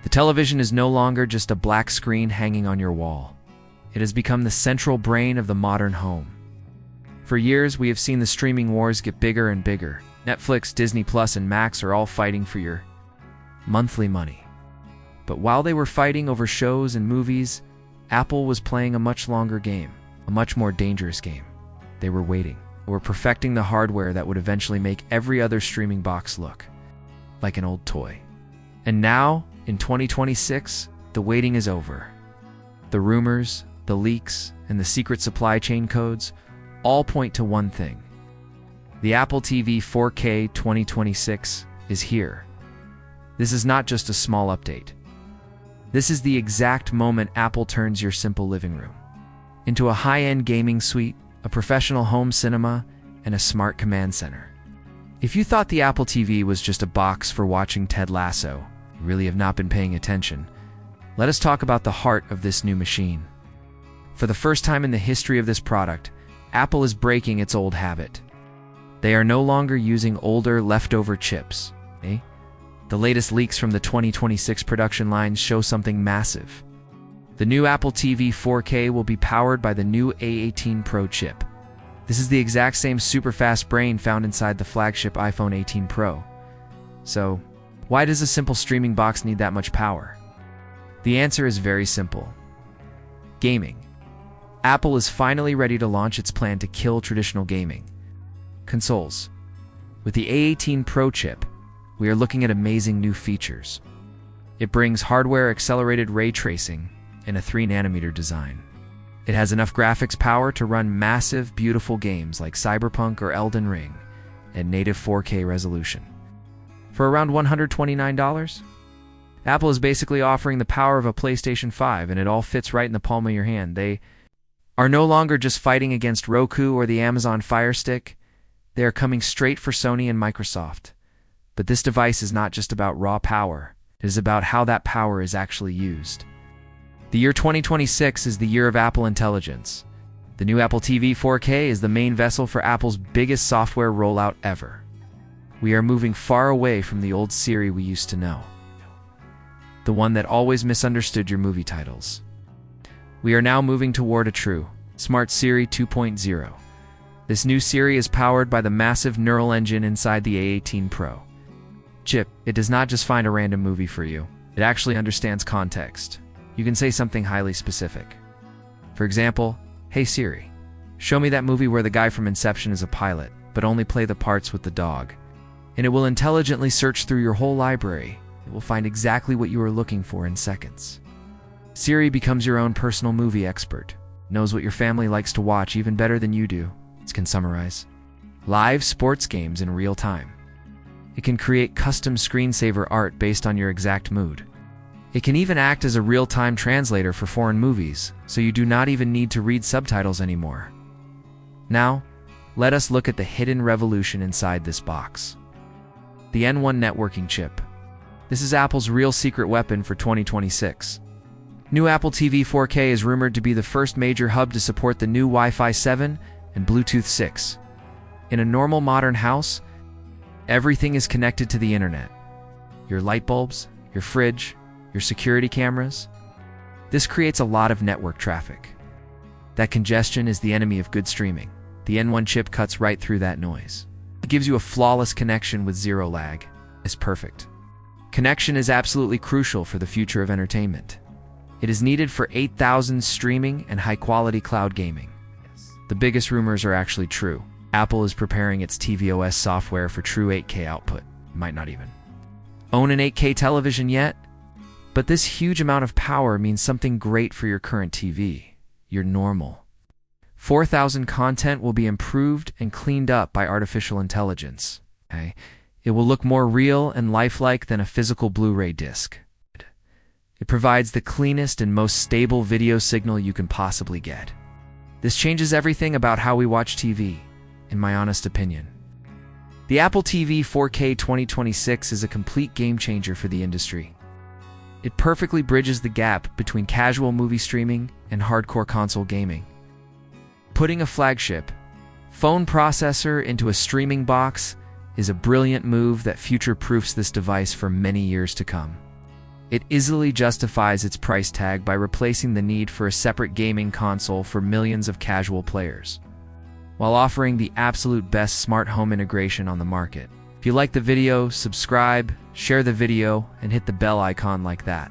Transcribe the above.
The television is no longer just a black screen hanging on your wall. It has become the central brain of the modern home. For years, we have seen the streaming wars get bigger and bigger. Netflix, Disney Plus, and Max are all fighting for your monthly money. But while they were fighting over shows and movies, Apple was playing a much longer game, a much more dangerous game. They were waiting. They were perfecting the hardware that would eventually make every other streaming box look like an old toy. And now, in 2026, the waiting is over. The rumors, the leaks, and the secret supply chain codes all point to one thing. The Apple TV 4K 2026 is here. This is not just a small update. This is the exact moment Apple turns your simple living room into a high-end gaming suite, a professional home cinema, and a smart command center. If you thought the Apple TV was just a box for watching Ted Lasso, you really have not been paying attention. Let us talk about the heart of this new machine. For the first time in the history of this product, Apple is breaking its old habit. They are no longer using older, leftover chips. The latest leaks from the 2026 production lines show something massive. The new Apple TV 4K will be powered by the new A18 Pro chip. This is the exact same super-fast brain found inside the flagship iPhone 18 Pro. So, why does a simple streaming box need that much power? The answer is very simple. Gaming. Apple is finally ready to launch its plan to kill traditional gaming consoles. With the A18 Pro chip, we are looking at amazing new features. It brings hardware-accelerated ray tracing in a 3nm design. It has enough graphics power to run massive, beautiful games like Cyberpunk or Elden Ring at native 4K resolution. For around $129, Apple is basically offering the power of a PlayStation 5, and it all fits right in the palm of your hand. They are no longer just fighting against Roku or the Amazon Fire Stick. They are coming straight for Sony and Microsoft. But this device is not just about raw power. It is about how that power is actually used. The year 2026 is the year of Apple Intelligence. The new Apple TV 4K is the main vessel for Apple's biggest software rollout ever. We are moving far away from the old Siri we used to know, the one that always misunderstood your movie titles. We are now moving toward a true, smart Siri 2.0. This new Siri is powered by the massive neural engine inside the A18 Pro chip. It does not just find a random movie for you. It actually understands context. You can say something highly specific. For example, "Hey Siri, show me that movie where the guy from Inception is a pilot, but only play the parts with the dog." And it will intelligently search through your whole library. It will find exactly what you are looking for in seconds. Siri becomes your own personal movie expert, knows what your family likes to watch even better than you do. It can summarize live sports games in real time. It can create custom screensaver art based on your exact mood. It can even act as a real-time translator for foreign movies, so you do not even need to read subtitles anymore. Now, let us look at the hidden revolution inside this box. The N1 networking chip. This is Apple's real secret weapon for 2026. New Apple TV 4K is rumored to be the first major hub to support the new Wi-Fi 7 and Bluetooth 6. In a normal modern house, everything is connected to the internet. Your light bulbs, your fridge, your security cameras. This creates a lot of network traffic. That congestion is the enemy of good streaming. The N1 chip cuts right through that noise. It gives you a flawless connection with zero lag. It's perfect. Connection is absolutely crucial for the future of entertainment. It is needed for 8,000 streaming and high-quality cloud gaming. The biggest rumors are actually true. Apple is preparing its tvOS software for true 8K output. You might not even own an 8K television yet, but this huge amount of power means something great for your current TV, your normal. 4,000 content will be improved and cleaned up by artificial intelligence. Okay? It will look more real and lifelike than a physical Blu-ray disc. It provides the cleanest and most stable video signal you can possibly get. This changes everything about how we watch TV, in my honest opinion. The Apple TV 4K 2026 is a complete game changer for the industry. It perfectly bridges the gap between casual movie streaming and hardcore console gaming. Putting a flagship phone processor into a streaming box is a brilliant move that future-proofs this device for many years to come. It easily justifies its price tag by replacing the need for a separate gaming console for millions of casual players, while offering the absolute best smart home integration on the market. If you like the video, subscribe, share the video, and hit the bell icon like that.